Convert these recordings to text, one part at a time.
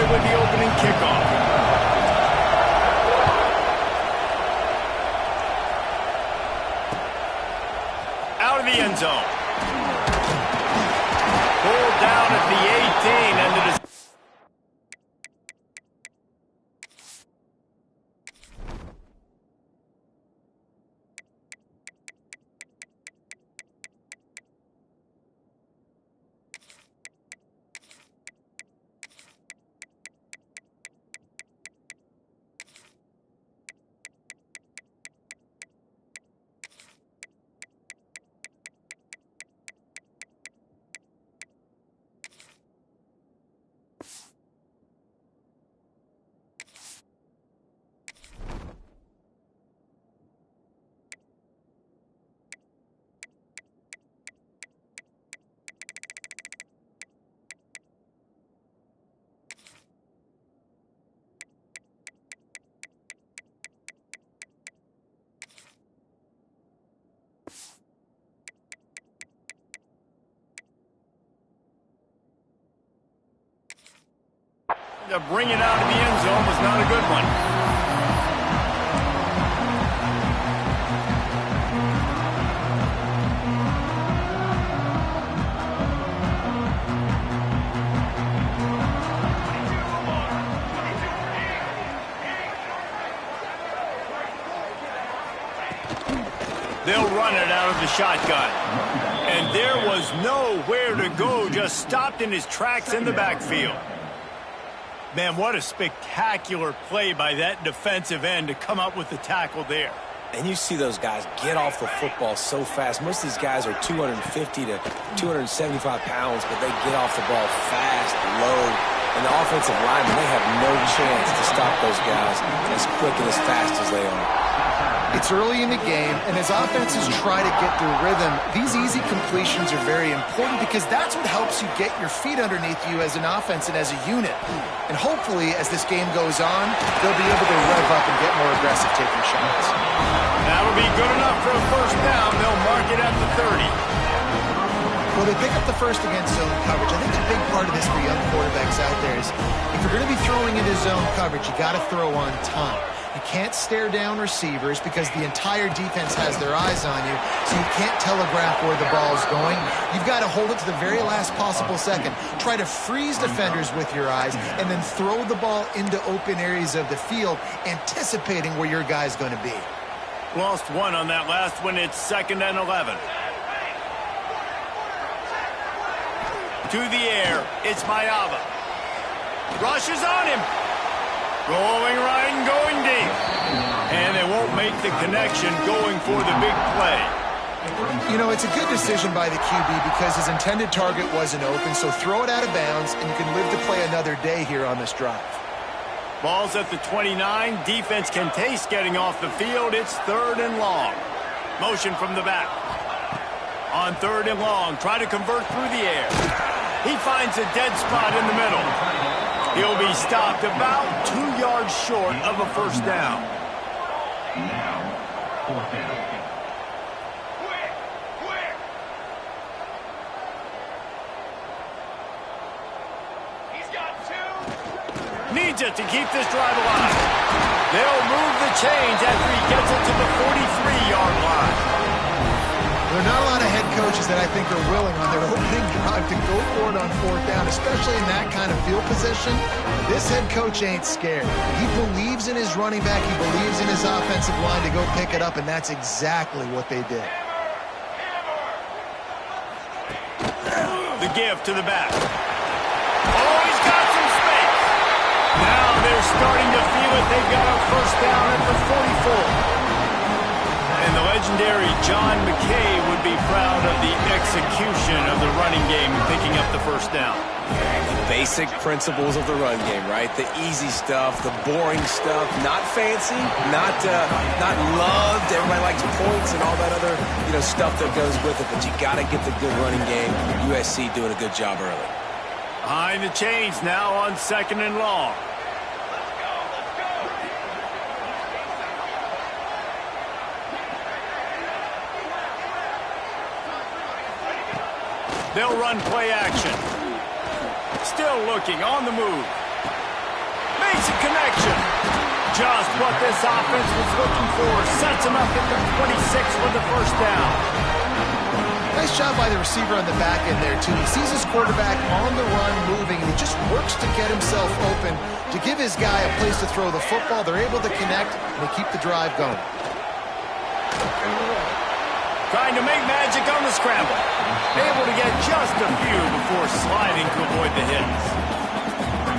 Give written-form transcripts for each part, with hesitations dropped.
started with the opening kickoff. Out of the end zone. Pulled down at the 18 and it is. To bring it out of the end zone was not a good one. They'll run it out of the shotgun. And there was nowhere to go, just stopped in his tracks in the backfield. Man, what a spectacular play by that defensive end to come up with the tackle there. And you see those guys get off the football so fast. Most of these guys are 250 to 275 pounds, but they get off the ball fast, low. And the offensive linemen, they have no chance to stop those guys as quick and as fast as they are. It's early in the game, and as offenses try to get their rhythm, these easy completions are very important because that's what helps you get your feet underneath you as an offense and as a unit. And hopefully, as this game goes on, they'll be able to rev up and get more aggressive taking shots. That'll be good enough for a first down. They'll mark it at the 30. Well, they pick up the first against zone coverage. I think a big part of this for young quarterbacks out there is if you're going to be throwing into zone coverage, you got to throw on time. You can't stare down receivers because the entire defense has their eyes on you, so you can't telegraph where the ball's going. You've got to hold it to the very last possible second. Try to freeze defenders with your eyes, and then throw the ball into open areas of the field, anticipating where your guy's going to be. Lost one on that last one. It's 2nd and 11. To the air, it's Mayava. Rushes on him. Going right and going deep. And they won't make the connection going for the big play. You know, it's a good decision by the QB because his intended target wasn't open, so throw it out of bounds, and you can live to play another day here on this drive. Ball's at the 29. Defense can taste getting off the field. It's 3rd and long. Motion from the back. On 3rd and long, try to convert through the air. He finds a dead spot in the middle. He'll be stopped about 2 yards short of a first down. Now, 4th down. Needs it to keep this drive alive. They'll move the chains after he gets it to the 43-yard line. There are not a lot of head coaches that I think are willing on their opening drive to go for it on 4th down, especially in that kind of field position. This head coach ain't scared. He believes in his running back. He believes in his offensive line to go pick it up, and that's exactly what they did. The give to the back. Oh, he's got some space. Now they're starting to feel it. They've got a first down at the 44. And the legendary John McKay would be proud of the execution of the running game and picking up the first down. The basic principles of the run game, right? The easy stuff, the boring stuff, not fancy, not loved. Everybody likes points and all that other stuff that goes with it, but you got to get the good running game. USC doing a good job early. Behind the chains now on 2nd and long. They'll run play action. Still looking on the move. Makes a connection. Just what this offense was looking for. Sets him up at the 26 for the first down. Nice job by the receiver on the back end there, too. He sees his quarterback on the run moving, and he just works to get himself open to give his guy a place to throw the football. They're able to connect, and they keep the drive going. Trying to make magic on the scramble. Able to get just a few before sliding to avoid the hits.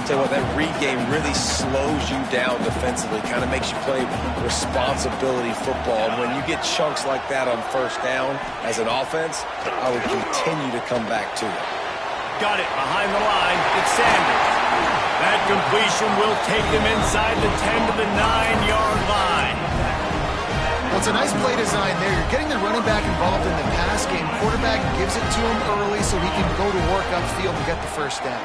Tell you what, that read game really slows you down defensively, kind of makes you play responsibility football. And when you get chunks like that on first down as an offense, I would continue to come back to it. Got it behind the line. It's Sanders. That completion will take them inside the 10 to the 9-yard line. Well, it's a nice play design there. You're getting the running back involved in the pass game. Quarterback gives it to him early so he can go to work upfield and get the first down.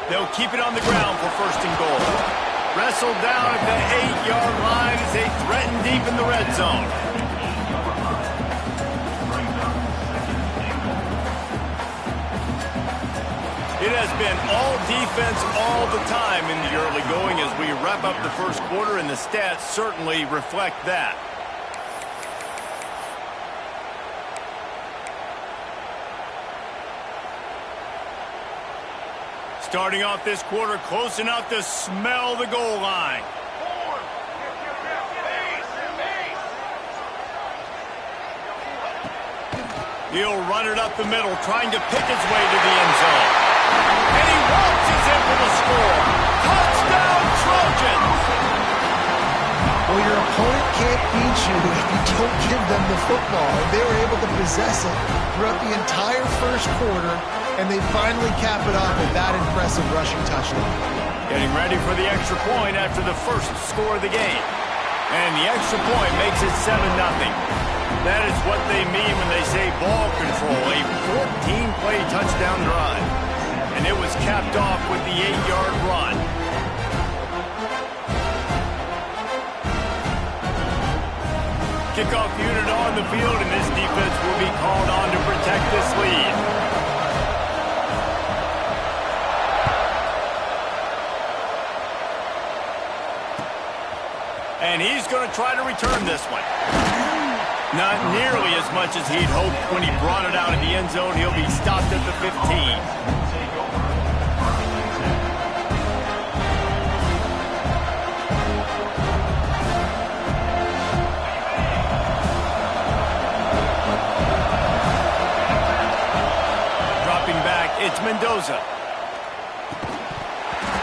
They'll keep it on the ground for first and goal. Wrestled down at the 8-yard line as they threaten deep in the red zone. It has been all defense all the time in the early going as we wrap up the first quarter, and the stats certainly reflect that. Starting off this quarter close enough to smell the goal line. He'll run it up the middle, trying to pick his way to the end zone. And he waltzes in for the score. Touchdown, Trojans! Well, your opponent can't beat you if you don't give them the football. And they were able to possess it throughout the entire first quarter, and they finally cap it off with that impressive rushing touchdown. Getting ready for the extra point after the first score of the game. And the extra point makes it 7-0. That is what they mean when they say ball control, a 14-play touchdown drive. And it was capped off with the 8-yard run. Kickoff unit on the field, and this defense will be called on to protect this lead. And he's going to try to return this one. Not nearly as much as he'd hoped when he brought it out of the end zone. He'll be stopped at the 15. It's Mendoza.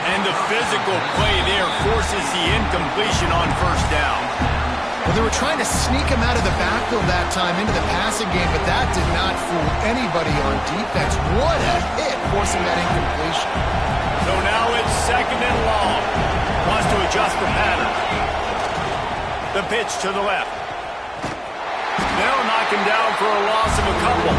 And the physical play there forces the incompletion on first down. Well, they were trying to sneak him out of the backfield that time into the passing game, but that did not fool anybody on defense. What a hit, forcing that incompletion. So now it's second and long. Wants to adjust the pattern. The pitch to the left. They'll knock him down for a loss of a couple.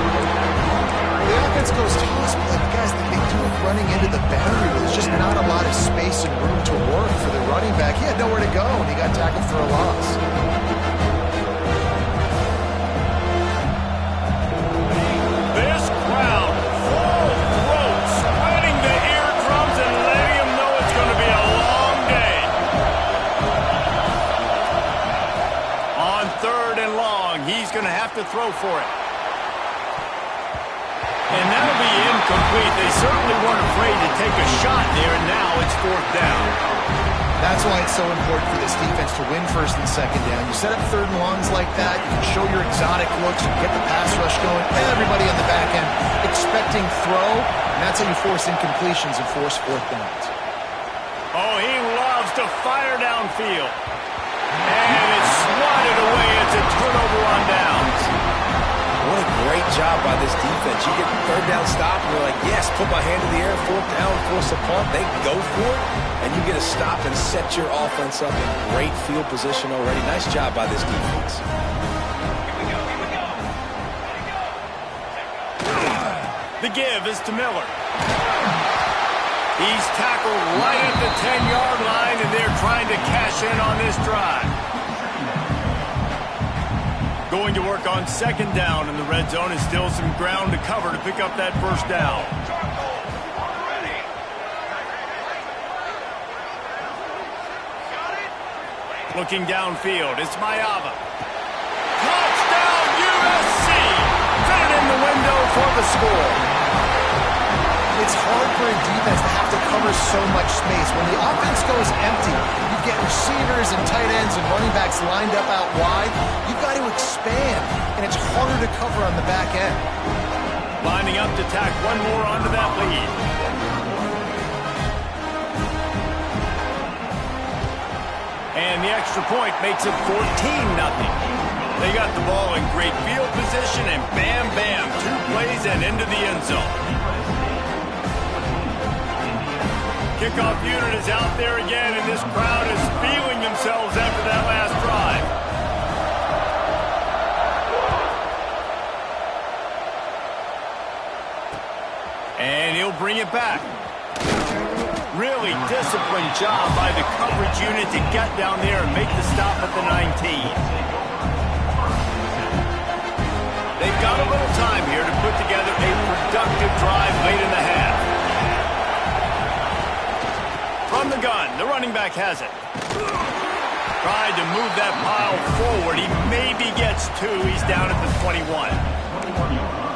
The offense goes toss, but guys, they do it running into the boundary. There's just not a lot of space and room to work for the running back. He had nowhere to go, and he got tackled for a loss. This crowd, full throat, spreading the eardrums and letting him know it's going to be a long day. On third and long, he's going to have to throw for it. And that'll be incomplete. They certainly weren't afraid to take a shot there, and now it's fourth down. That's why it's so important for this defense to win first and second down. You set up third and longs like that, you can show your exotic looks, you can get the pass rush going, everybody on the back end expecting throw, and that's how you force incompletions and force fourth downs. Oh, he loves to fire downfield. And it's swatted away. It's a turnover on downs. What a great job by this defense. You get third down stop, and you're like, yes, put my hand in the air, fourth down, force a punt. They go for it, and you get a stop and set your offense up in great field position already. Nice job by this defense. The give is to Miller. He's tackled right at the 10-yard line, and they're trying to cash in on this drive. Going to work on second down in the red zone, and still some ground to cover to pick up that first down. Looking downfield, it's Mayava. Touchdown USC! Fit it in the window for the score. It's hard for a defense to have to cover so much space. When the offense goes empty, you get receivers and tight ends and running backs lined up out wide. You've got to expand, and it's harder to cover on the back end. Lining up to tack one more onto that lead. And the extra point makes it 14-0. They got the ball in great field position, and bam, bam, 2 plays and into the end zone. Kickoff unit is out there again, and this crowd is feeling themselves after that last drive. And he'll bring it back. Really disciplined job by the coverage unit to get down there and make the stop at the 19. They've got a little time here to put together a productive drive late in the half. From the gun, the running back has it. Tried to move that pile forward. He maybe gets 2. He's down at the 21.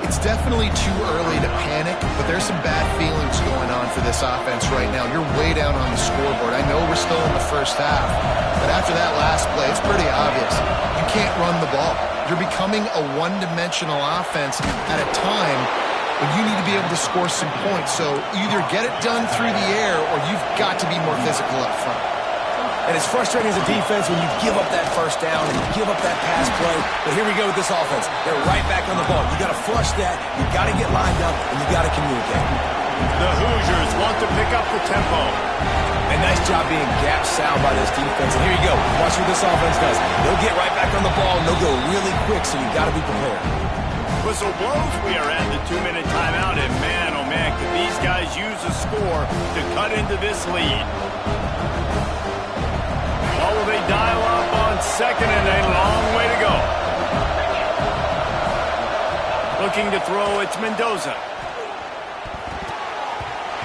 It's definitely too early to panic, but there's some bad feelings going on for this offense right now. You're way down on the scoreboard. I know we're still in the first half, but after that last play, it's pretty obvious. You can't run the ball. You're becoming a one-dimensional offense at a time when you need to be able to score some points. So either get it done through the air or you've got to be more physical up front. And it's frustrating as a defense when you give up that first down and you give up that pass play. But here we go with this offense. They're right back on the ball. You got to flush that. You got to get lined up, and you got to communicate. The Hoosiers want to pick up the tempo. A nice job being gap sound by this defense. And here you go. Watch what this offense does. They'll get right back on the ball, and they'll go really quick, so you got to be prepared. Whistle blows. We are at the 2-minute timeout, and man, oh man, could these guys use a score to cut into this lead. Or will they dial up on second and a long way to go? Looking to throw, it's Mendoza.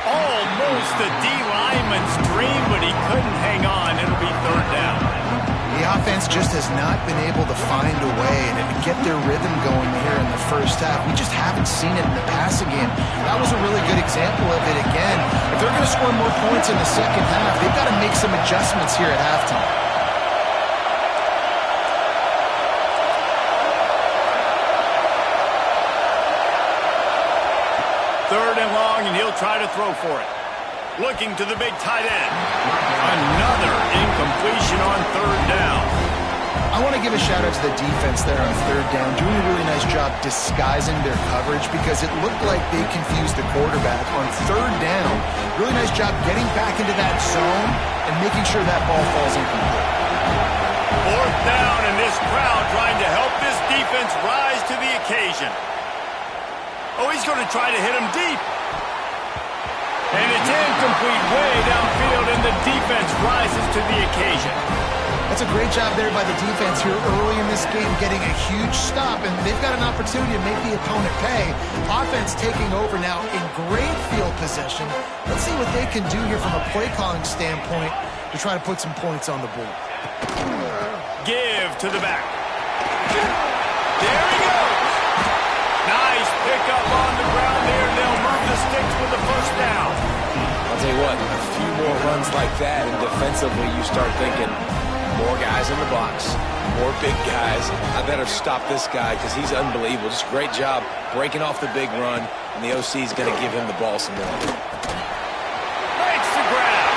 Almost a D-lineman's dream, but he couldn't hang on. It'll be third down. The offense just has not been able to find a way to get their rhythm going here in the first half. We just haven't seen it in the passing game. That was a really good example of it again. If they're going to score more points in the second half, they've got to make some adjustments here at halftime. Third and long, and he'll try to throw for it. Looking to the big tight end. Another incompletion on third down. I want to give a shout-out to the defense there on third down, doing a really nice job disguising their coverage because it looked like they confused the quarterback on third down. Really nice job getting back into that zone and making sure that ball falls incomplete. Fourth down, and this crowd trying to help this defense rise to the occasion. Oh, he's going to try to hit him deep. And it's incomplete way downfield, and the defense rises to the occasion. That's a great job there by the defense here early in this game, getting a huge stop, and they've got an opportunity to make the opponent pay. Offense taking over now in great field possession. Let's see what they can do here from a play calling standpoint to try to put some points on the board. Give to the back. There he goes. Nice pickup on the ground there. They'll move the sticks with the first down. I'll tell you what, a few more runs like that, and defensively you start thinking, more guys in the box, more big guys. I better stop this guy because he's unbelievable. Just a great job breaking off the big run, and the OC is going to give him the ball some more. Makes the grab.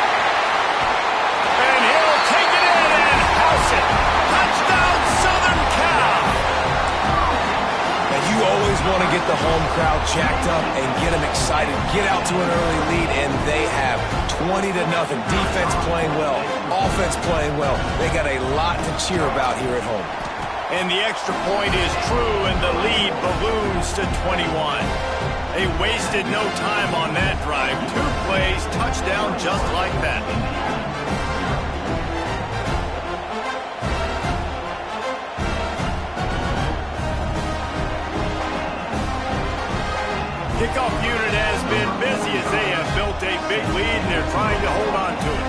And he'll take it in and house it. Touchdown, Southern Cal. And you always want to get the home crowd jacked up and get them excited, get out to an early lead, and they have 20-0. Defense playing well, offense playing well. They got a lot to cheer about here at home. And the extra point is true, and the lead balloons to 21. They wasted no time on that drive. 2 plays, touchdown just like that. Kickoff unit has been busy as they have built a big lead and they're trying to hold on to it.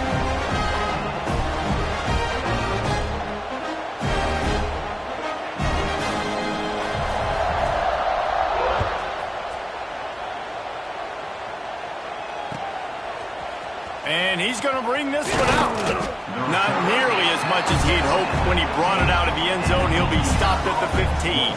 And he's going to bring this one out. Not nearly as much as he'd hoped when he brought it out of the end zone. He'll be stopped at the 15.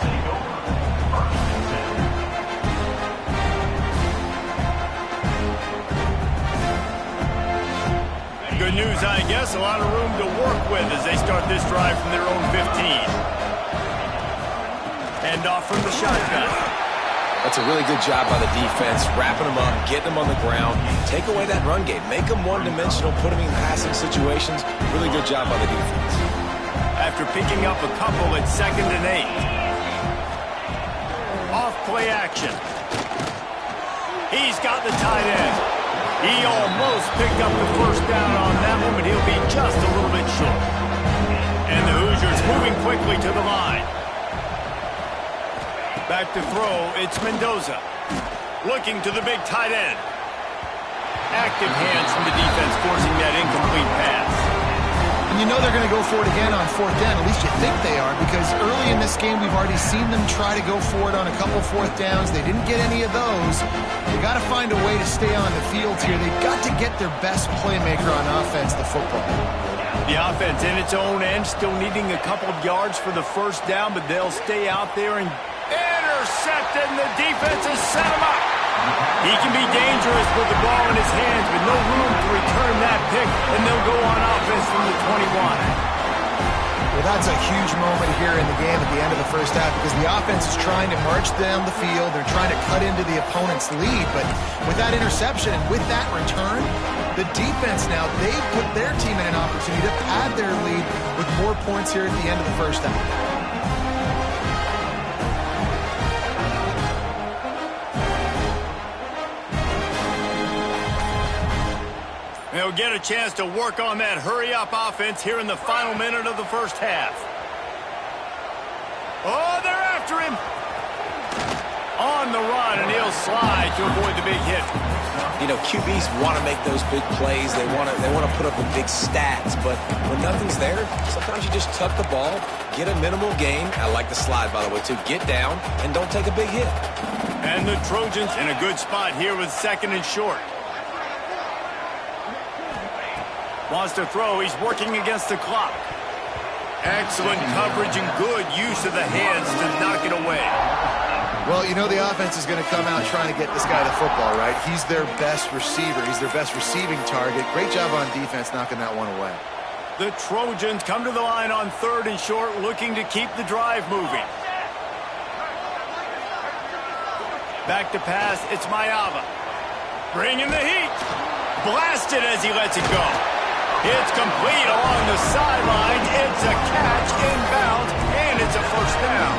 Good news, I guess. A lot of room to work with as they start this drive from their own 15. Hand off from the shotgun. That's a really good job by the defense, wrapping them up, getting them on the ground. Take away that run game. Make them one-dimensional, put them in passing situations. Really good job by the defense. After picking up a couple at 2nd and 8. Off play action. He's got the tight end. He almost picked up the first down on that one, but he'll be just a little bit short. And the Hoosiers moving quickly to the line. Back to throw, it's Mendoza. Looking to the big tight end. Active hands from the defense forcing that incomplete pass. And you know they're going to go for it again on 4th down. At least you think they are, because early in this game we've already seen them try to go for it on a couple 4th downs. They didn't get any of those. They got to find a way to stay on the field here. They've got to get their best playmaker on offense, the football. The offense in its own end, still needing a couple of yards for the first down, but they'll stay out there and intercepted, and the defense has set him up. He can be dangerous with the ball in his hands, but no room to return that pick, and they'll go on offense from the 21. Well, that's a huge moment here in the game at the end of the first half, because the offense is trying to march down the field. They're trying to cut into the opponent's lead, but with that interception and with that return, the defense now, they've put their team in an opportunity to pad their lead with more points here at the end of the first half. They'll get a chance to work on that hurry-up offense here in the final minute of the first half. Oh, they're after him. On the run, and he'll slide to avoid the big hit. You know, QBs want to make those big plays. They want to put up the big stats, but when nothing's there, sometimes you just tuck the ball, get a minimal gain. I like the slide, by the way, too. Get down and don't take a big hit. And the Trojans in a good spot here with 2nd and short. Wants to throw. He's working against the clock. Excellent coverage and good use of the hands to knock it away. Well, you know the offense is going to come out trying to get this guy the football, right? He's their best receiver. He's their best receiving target. Great job on defense knocking that one away. The Trojans come to the line on 3rd and short, looking to keep the drive moving. Back to pass. It's Mayava. Bringing the heat. Blasted as he lets it go. It's complete along the sidelines. It's a catch inbounds, and it's a first down.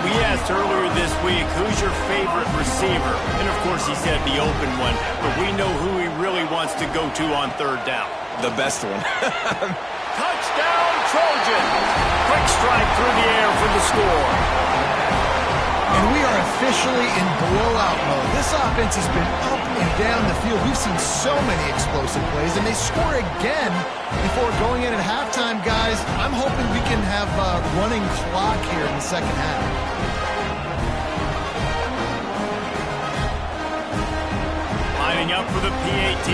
We asked earlier this week, who's your favorite receiver? And, of course, he said the open one, but we know who he really wants to go to on 3rd down. The best one. Touchdown, Trojan! Quick strike through the air for the score. And we are officially in blowout mode. This offense has been up and down the field. We've seen so many explosive plays, and they score again before going in at halftime, guys. I'm hoping we can have a running clock here in the second half. Lining up for the PAT.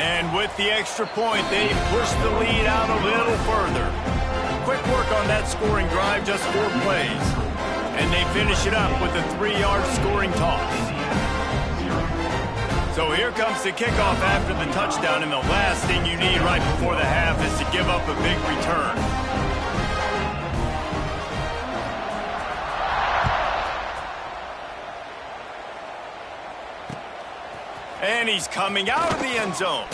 And with the extra point, they push the lead out a little further. Quick work on that scoring drive, just 4 plays. And they finish it up with a 3-yard scoring toss. So here comes the kickoff after the touchdown, and the last thing you need right before the half is to give up a big return. And he's coming out of the end zone.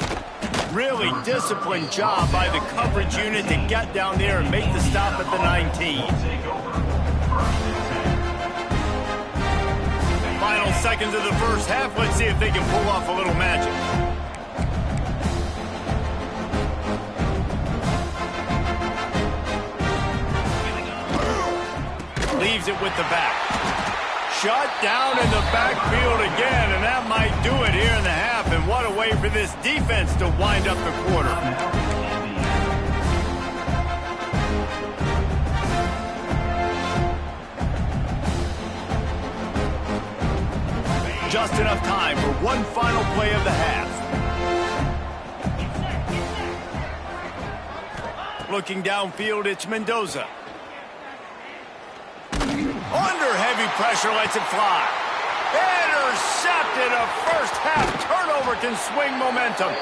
Really disciplined job by the coverage unit to get down there and make the stop at the 19. Final seconds of the first half. Let's see if they can pull off a little magic. leaves it with the back. Shut down in the backfield again, and that might do it here in the half. And what a way for this defense to wind up the quarter. Just enough time for one final play of the half. Looking downfield, it's Mendoza. Under heavy pressure, lets it fly. Intercepted. A first half turnover can swing momentum.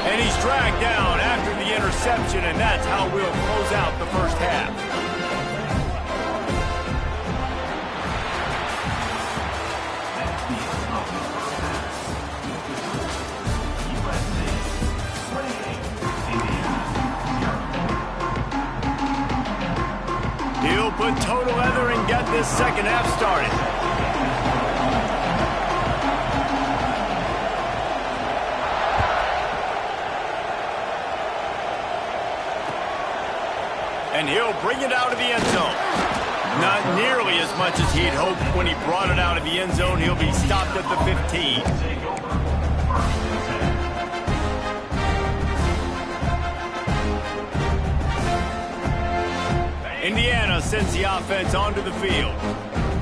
And he's dragged down after the interception, and that's how we'll close out the first half. He'll put total leather and get this second half started. And he'll bring it out of the end zone. Not nearly as much as he'd hoped when he brought it out of the end zone. He'll be stopped at the 15. Indiana sends the offense onto the field.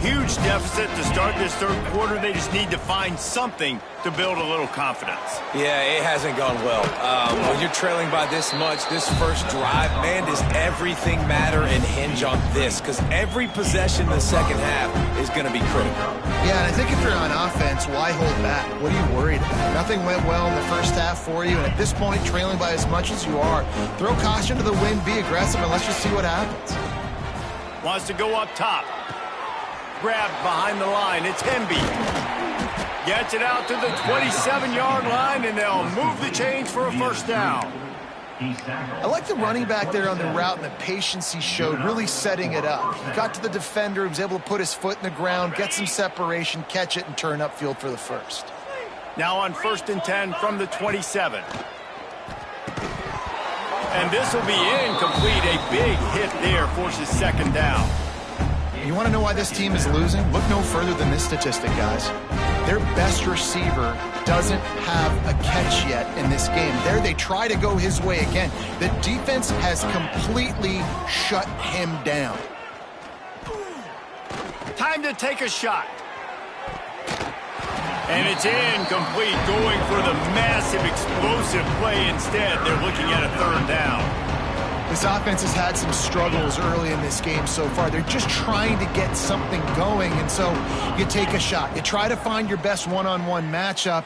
Huge deficit to start this third quarter. They just need to find something to build a little confidence. Yeah, it hasn't gone well. When you're trailing by this much, this first drive, man, does everything matter and hinge on this? Because every possession in the second half is going to be critical. Yeah, and I think if you're on offense, why hold back? What are you worried about? Nothing went well in the first half for you, and at this point, trailing by as much as you are, throw caution to the wind, be aggressive, and let's just see what happens. Wants to go up top. Grabbed behind the line. It's Hemby. Gets it out to the 27-yard line, and they'll move the chains for a first down. I like the running back there on the route and the patience he showed, really setting it up. He got to the defender, he was able to put his foot in the ground, get some separation, catch it, and turn upfield for the first. Now on 1st and 10 from the 27. And this will be incomplete. A big hit there forces second down. You want to know why this team is losing? Look no further than this statistic, guys. Their best receiver doesn't have a catch yet in this game. There they try to go his way again. The defense has completely shut him down. Time to take a shot. And it's incomplete, going for the massive explosive play instead. They're looking at a third down. This offense has had some struggles early in this game so far. They're just trying to get something going, and so you take a shot. You try to find your best one-on-one matchup.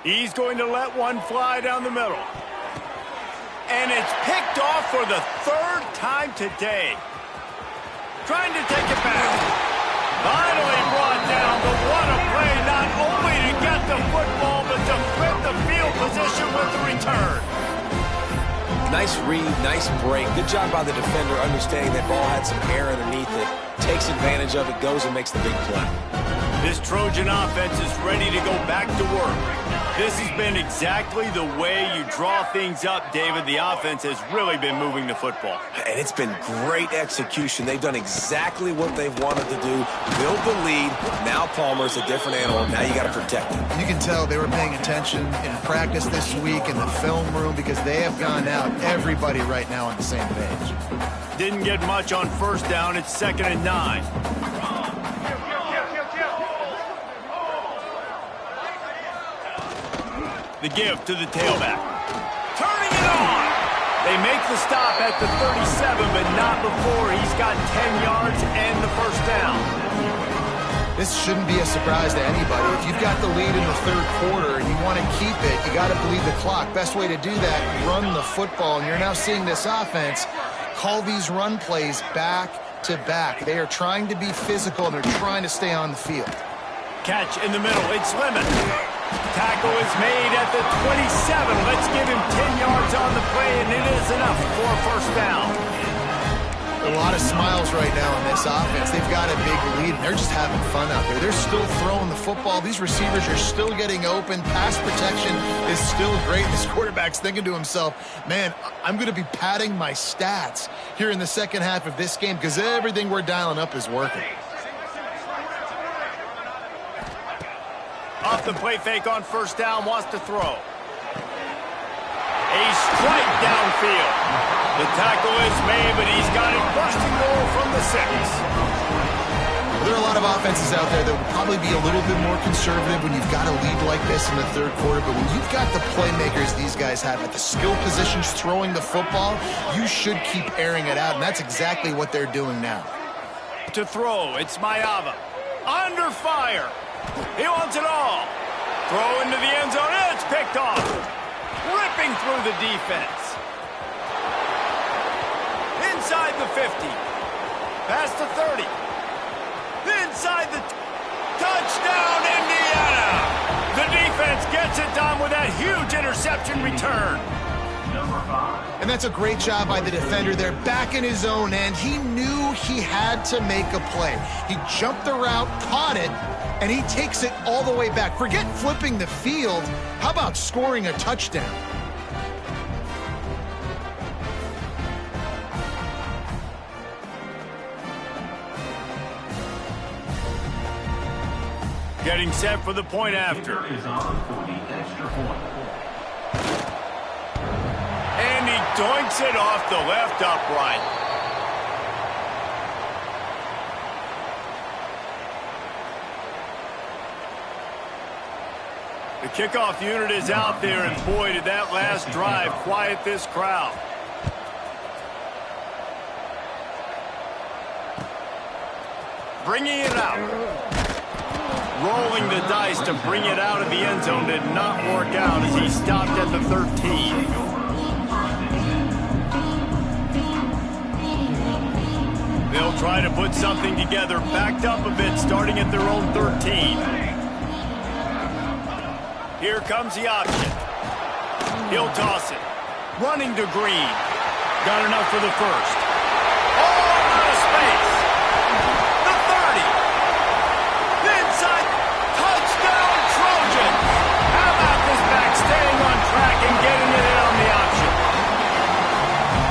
He's going to let one fly down the middle. And it's picked off for the third time today. Trying to take it back. Finally brought down, but what a play, not only to get the football, but to flip the field position with the return. Nice read, nice break. Good job by the defender understanding that ball had some air underneath it. Takes advantage of it, goes and makes the big play. This Trojan offense is ready to go back to work. This has been exactly the way you draw things up, David. The offense has really been moving the football. And it's been great execution. They've done exactly what they've wanted to do. Build the lead. Now Palmer's a different animal. Now you got to protect him. You can tell they were paying attention in practice this week in the film room because they have gone out, everybody right now on the same page. Didn't get much on first down. It's 2nd and 9. The give to the tailback. Turning it on! They make the stop at the 37, but not before he's got 10 yards and the first down. This shouldn't be a surprise to anybody. If you've got the lead in the third quarter and you want to keep it, you got to bleed the clock. Best way to do that, run the football. And you're now seeing this offense call these run plays back to back. They are trying to be physical, and they're trying to stay on the field. Catch in the middle. It's Lemon. Tackle is made at the 27. Let's give him 10 yards on the play, and it is enough for a first down. A lot of smiles right now in this offense. They've got a big lead, and they're just having fun out there. They're still throwing the football. These receivers are still getting open. Pass protection is still great. This quarterback's thinking to himself, man, I'm going to be padding my stats here in the second half of this game because everything we're dialing up is working. Off the play fake on first down, wants to throw. A strike downfield. The tackle is made, but he's got it first and goal from the 6. There are a lot of offenses out there that will probably be a little bit more conservative when you've got a lead like this in the third quarter, but when you've got the playmakers these guys have at the skill positions throwing the football, you should keep airing it out, and that's exactly what they're doing now. To throw, it's Mayava. Under fire. He wants it all. Throw into the end zone. It's picked off. Ripping through the defense. Inside the 50. Past the 30. Inside the touchdown, Indiana. The defense gets it done with that huge interception return. And that's a great job by the defender there, back in his own end. He knew he had to make a play. He jumped the route, caught it, and he takes it all the way back. Forget flipping the field. How about scoring a touchdown? Getting set for the point after. And he doinks it off the left upright. The kickoff unit is out there, and boy, did that last drive quiet this crowd. Bringing it out. Rolling the dice to bring it out of the end zone did not work out as he stopped at the 13. They'll try to put something together, backed up a bit, starting at their own 13. Here comes the option. He'll toss it. Running to Green. Got enough for the first. Oh, out of space. The 30. Inside. Touchdown, Trojans. How about this back staying on track and getting it in on the option?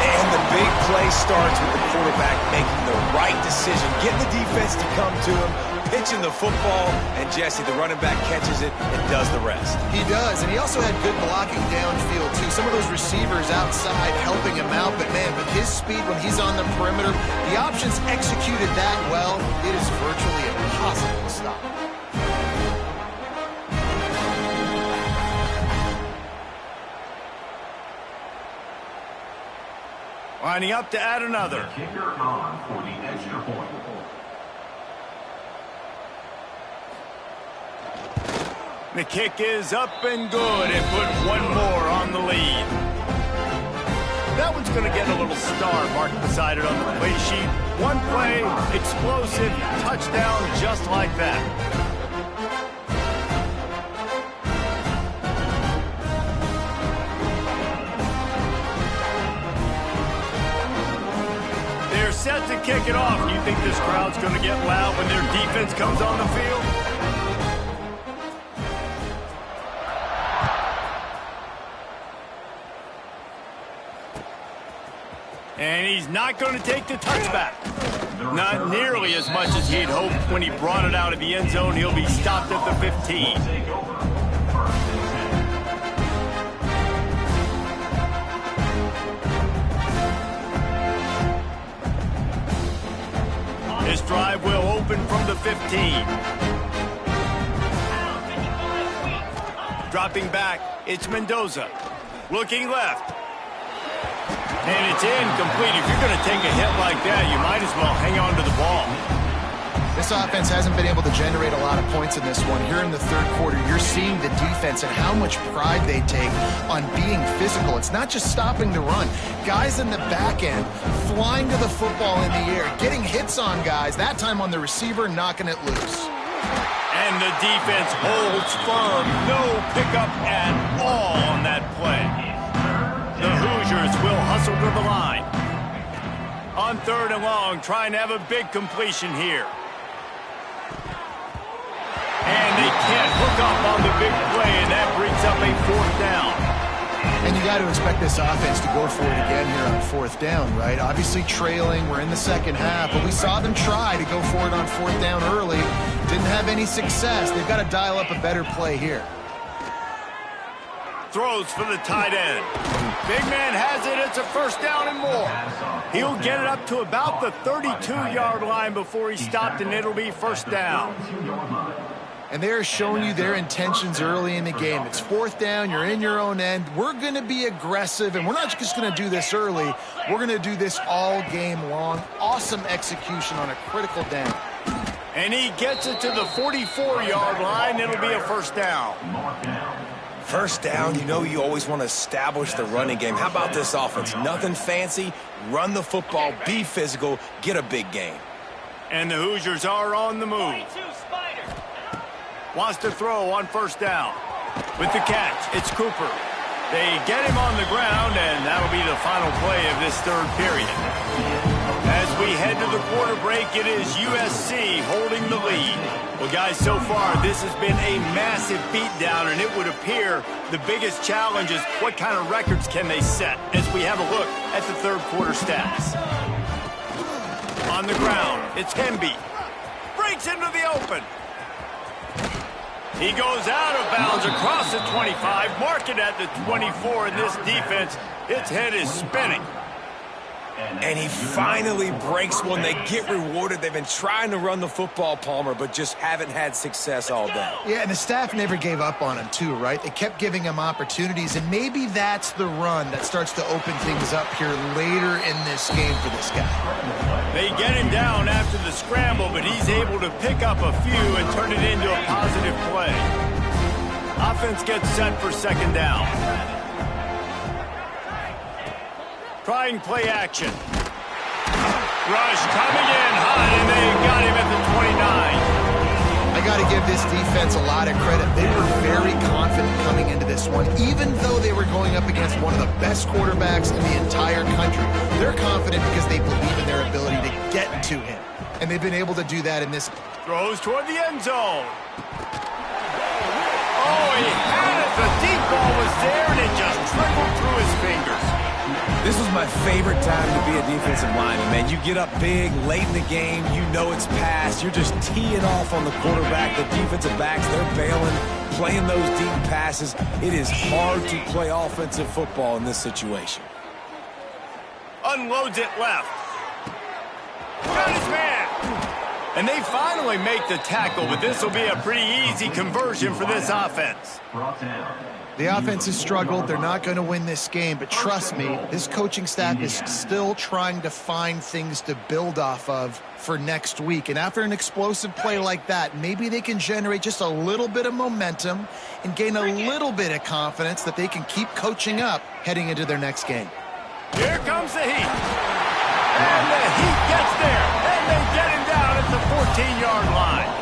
And the big play starts with the quarterback making the right decision, getting the defense to come to him, pitching the football, and Jesse, the running back, catches it and does the rest. He does, and he also had good blocking downfield, too. Some of those receivers outside helping him out, but, man, with his speed when he's on the perimeter, the options executed that well, it is virtually impossible to stop. Lining up to add another. Kicker on for the extra point. The kick is up and good and put one more on the lead. That one's going to get a little star marked beside it on the play sheet. One play, explosive, touchdown just like that. They're set to kick it off. Do you think this crowd's going to get loud when their defense comes on the field? And he's not going to take the touchback. Not nearly as much as he'd hoped when he brought it out of the end zone. He'll be stopped at the 15. This drive will open from the 15. Dropping back, it's Mendoza. Looking left. And it's incomplete. If you're going to take a hit like that, you might as well hang on to the ball. This offense hasn't been able to generate a lot of points in this one. Here in the third quarter, you're seeing the defense and how much pride they take on being physical. It's not just stopping the run. Guys in the back end flying to the football in the air, getting hits on guys, that time on the receiver, knocking it loose. And the defense holds firm. No pickup at all on that play. The Hoosiers will hustle to the line. On 3rd and long, trying to have a big completion here. And they can't hook up on the big play, and that brings up a 4th down. And you got to expect this offense to go for it again here on 4th down, right? Obviously trailing, we're in the second half, but we saw them try to go for it on 4th down early. Didn't have any success. They've got to dial up a better play here. Throws for the tight end. Big man has it. It's a 1st down and more. He'll get it up to about the 32-yard line before he stopped, and it'll be 1st down. And they're showing you their intentions early in the game. It's 4th down. You're in your own end. We're going to be aggressive, and we're not just going to do this early. We're going to do this all game long. Awesome execution on a critical down. And he gets it to the 44-yard line. It'll be a 1st down. 1st down, you know you always want to establish the running game. How about this offense? Nothing fancy. Run the football, be physical, get a big gain. And the Hoosiers are on the move. Wants to throw on 1st down. With the catch, it's Cooper. They get him on the ground, and that'll be the final play of this 3rd period. As we head to the quarter break, it is USC holding the lead. Well, guys, so far, this has been a massive beatdown, and it would appear the biggest challenge is what kind of records can they set as we have a look at the 3rd quarter stats. On the ground, it's Hemby. Breaks into the open. He goes out of bounds across the 25, mark it at the 24, and this defense, its head is spinning. And he finally breaks one. They get rewarded. They've been trying to run the football, Palmer, but just haven't had success all day. Yeah, and the staff never gave up on him, too, right? They kept giving him opportunities, and maybe that's the run that starts to open things up here later in this game for this guy. They get him down after the scramble, but he's able to pick up a few and turn it into a positive play. Offense gets set for 2nd down. Trying play action. Rush coming in hot, and they got him at the 29. I got to give this defense a lot of credit. They were very confident coming into this one, even though they were going up against one of the best quarterbacks in the entire country. They're confident because they believe in their ability to get to him, and they've been able to do that in this. Throws toward the end zone. Oh, he had it. The deep ball was there, and it just trickled through his fingers. This was my favorite time to be a defensive lineman, man. You get up big, late in the game, you know it's past. You're just teeing off on the quarterback. The defensive backs, they're bailing, playing those deep passes. It is hard to play offensive football in this situation. Unloads it left. Got his man. And they finally make the tackle, but this will be a pretty easy conversion for this offense. The offense has struggled. They're not going to win this game, but trust me, this coaching staff is still trying to find things to build off of for next week. And after an explosive play like that, maybe they can generate just a little bit of momentum and gain a little bit of confidence that they can keep coaching up heading into their next game. Here comes the heat. And the heat gets there. And they get him down at the 14-yard line.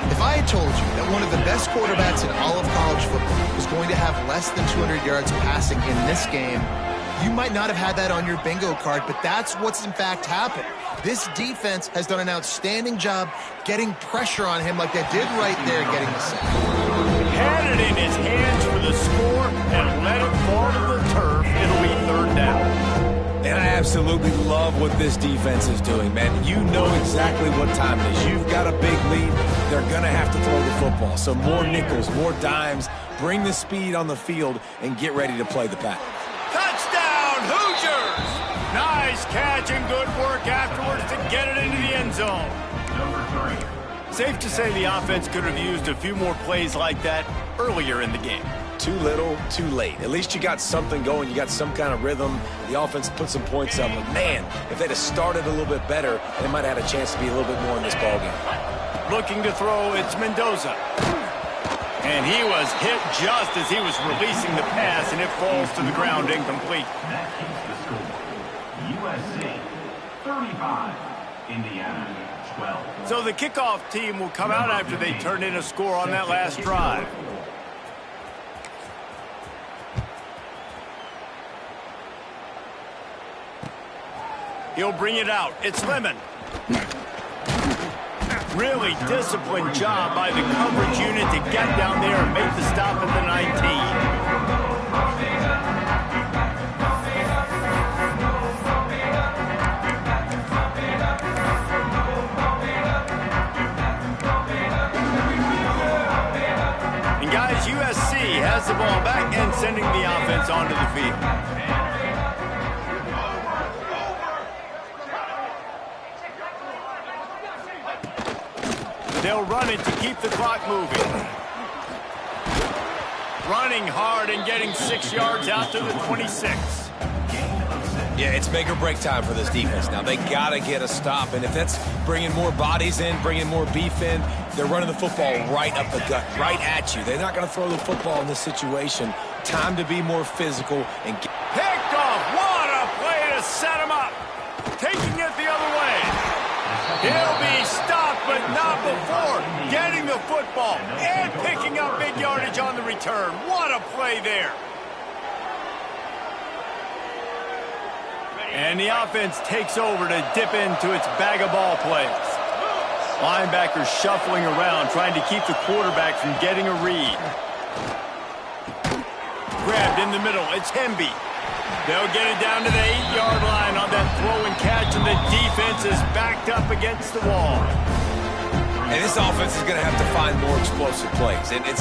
If I had told you that one of the best quarterbacks in all of college football was going to have less than 200 yards passing in this game, you might not have had that on your bingo card, but that's what's in fact happened. This defense has done an outstanding job getting pressure on him like they did right there getting the sack. Had it in his hands for the score and let it fall to the turf. It'll be 3rd down. And I absolutely love what this defense is doing, man. You know exactly what time it is. You've got a big lead. They're going to have to throw the football. So more nickels, more dimes. Bring the speed on the field and get ready to play the pass. Touchdown, Hoosiers! Nice catch and good work afterwards to get it into the end zone. Safe to say the offense could have used a few more plays like that earlier in the game. Too little, too late. At least you got something going. You got some kind of rhythm. The offense put some points up. But, man, if they'd have started a little bit better, they might have had a chance to be a little bit more in this ballgame. Looking to throw, it's Mendoza. And he was hit just as he was releasing the pass, and it falls to the ground incomplete. That keeps the score. USC 35, Indiana 12. So the kickoff team will come out after they turn in a score on that last drive. He'll bring it out. It's Lemon. Really disciplined job by the coverage unit to get down there and make the stop at the 19. And guys, USC has the ball back and sending the offense onto the field. They'll run it to keep the clock moving. Running hard and getting 6 yards out to the 26. Yeah, it's make or break time for this defense now. They got to get a stop, and if that's bringing more bodies in, bringing more beef in, they're running the football right up the gut, right at you. They're not going to throw the football in this situation. Time to be more physical and get... Picked off. What a play to set him up. Taking it the other way. He'll be stopped, but not before getting the football and picking up big yardage on the return. What a play there. And the offense takes over to dip into its bag of ball plays. Linebackers shuffling around, trying to keep the quarterback from getting a read. Grabbed in the middle. It's Hemby. They'll get it down to the 8-yard line on that throw and catch, and the defense is backed up against the wall. And this offense is going to have to find more explosive plays. And it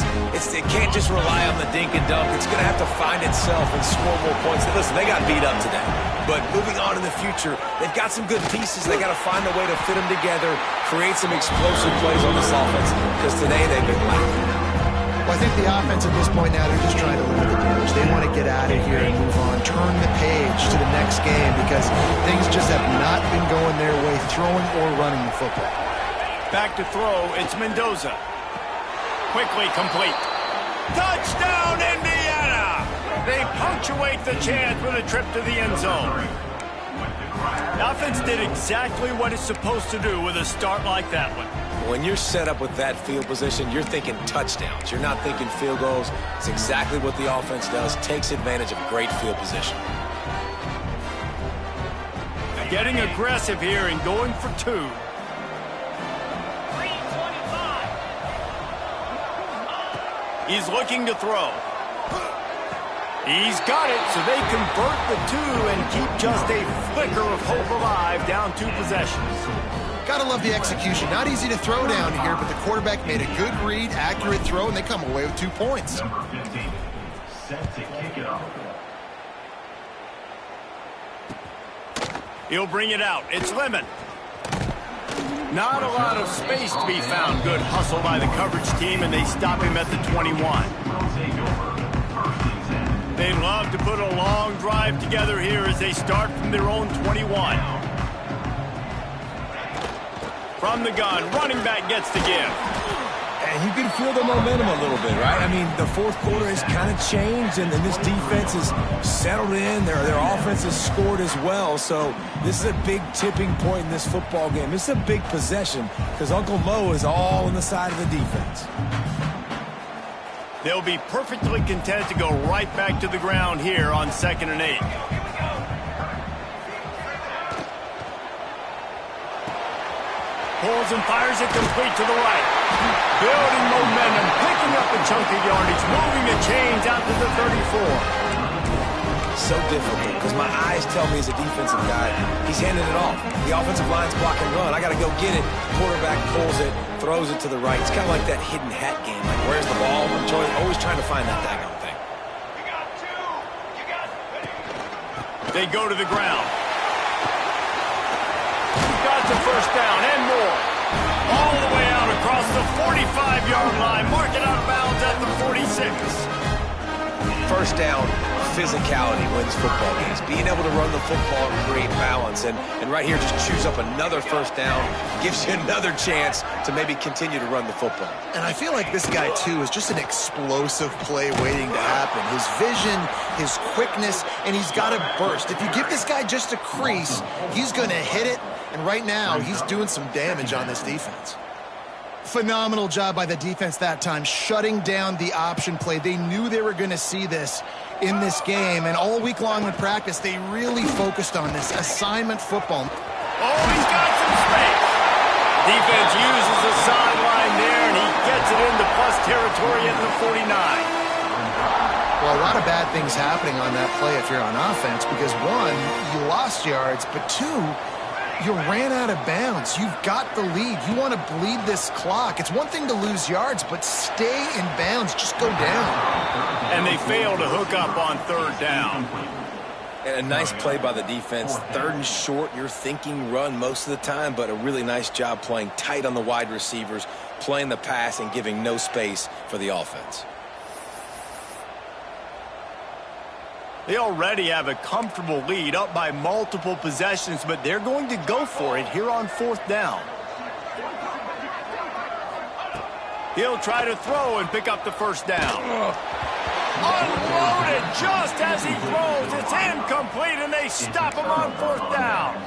can't just rely on the dink and dunk. It's going to have to find itself and score more points. Listen, they got beat up today. But moving on in the future, they've got some good pieces. They got to find a way to fit them together, create some explosive plays on this offense, because today they've been lacking. Well, I think the offense at this point now, they're just trying to limit the damage. They want to get out of here and move on, turn the page to the next game, because things just have not been going their way, throwing or running the football. Back to throw, it's Mendoza. Quickly complete. Touchdown, Indiana! They punctuate the chance with a trip to the end zone. The offense did exactly what it's supposed to do with a start like that one. When you're set up with that field position, you're thinking touchdowns. You're not thinking field goals. It's exactly what the offense does, takes advantage of great field position. Getting aggressive here and going for two. He's looking to throw. He's got it, so they convert the two and keep just a flicker of hope alive, down 2 possessions. Gotta love the execution. Not easy to throw down here, but the quarterback made a good read, accurate throw, and they come away with 2 points. Number 15, set to kick it off. He'll bring it out. It's Lemon. Not a lot of space to be found. Good hustle by the coverage team, and they stop him at the 21. They'd love to put a long drive together here as they start from their own 21. From the gun, running back gets the give. And you can feel the momentum a little bit, right? I mean, the fourth quarter has kind of changed, and this defense is settled in. Their offense has scored as well. So this is a big tipping point in this football game. This is a big possession because Uncle Mo is all on the side of the defense. They'll be perfectly content to go right back to the ground here on 2nd and 8. Pulls and fires it complete to the right. Building momentum, picking up a chunk of yardage, moving the chains out to the 34. So difficult because my eyes tell me as a defensive guy, he's handing it off. The offensive line's block and run. I got to go get it. Quarterback pulls it, throws it to the right. It's kind of like that hidden hat game. Like, where's the ball? I'm always trying to find that daggone thing. They go to the ground. Got the first down and more. All the way out across the 45-yard line. Mark it out of bounds at the 46. First down, physicality wins football games. Being able to run the football and create balance. And right here, just choose up another first down. Gives you another chance to maybe continue to run the football. And I feel like this guy, too, is just an explosive play waiting to happen. His vision, his quickness, and he's got to burst. If you give this guy just a crease, he's going to hit it. And right now, he's doing some damage on this defense. Phenomenal job by the defense that time, shutting down the option play. They knew they were going to see this in this game, and all week long in practice, they really focused on this assignment football. Oh, he's got some space. Defense uses the sideline there, and he gets it into plus territory at the 49. Well, a lot of bad things happening on that play if you're on offense, because one, you lost yards, but two, you ran out of bounds. You've got the lead. You want to bleed this clock. It's one thing to lose yards, but stay in bounds. Just go down. And they fail to hook up on third down. And a nice play by the defense. Third and short, you're thinking run most of the time, but a really nice job playing tight on the wide receivers, playing the pass and giving no space for the offense. They already have a comfortable lead, up by multiple possessions, but they're going to go for it here on fourth down. He'll try to throw and pick up the first down. Unloaded just as he throws. It's incomplete, and they stop him on fourth down.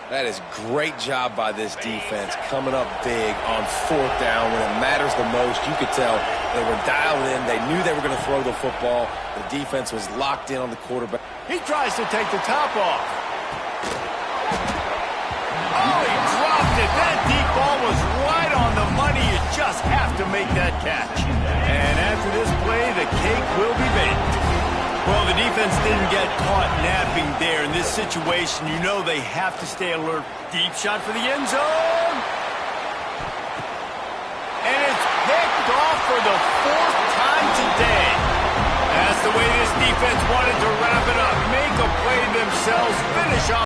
That is great job by this defense, coming up big on fourth down when it matters the most. You could tell they were dialed in. They knew they were going to throw the football. The defense was locked in on the quarterback. He tries to take the top off. Oh, he dropped it. That deep ball was right on the money. You just have to make that catch. And after this play, the cake will be baked. Well, the defense didn't get caught napping there. In this situation, you know they have to stay alert. Deep shot for the end zone. And it's picked off for the fourth time today. That's the way this defense wanted to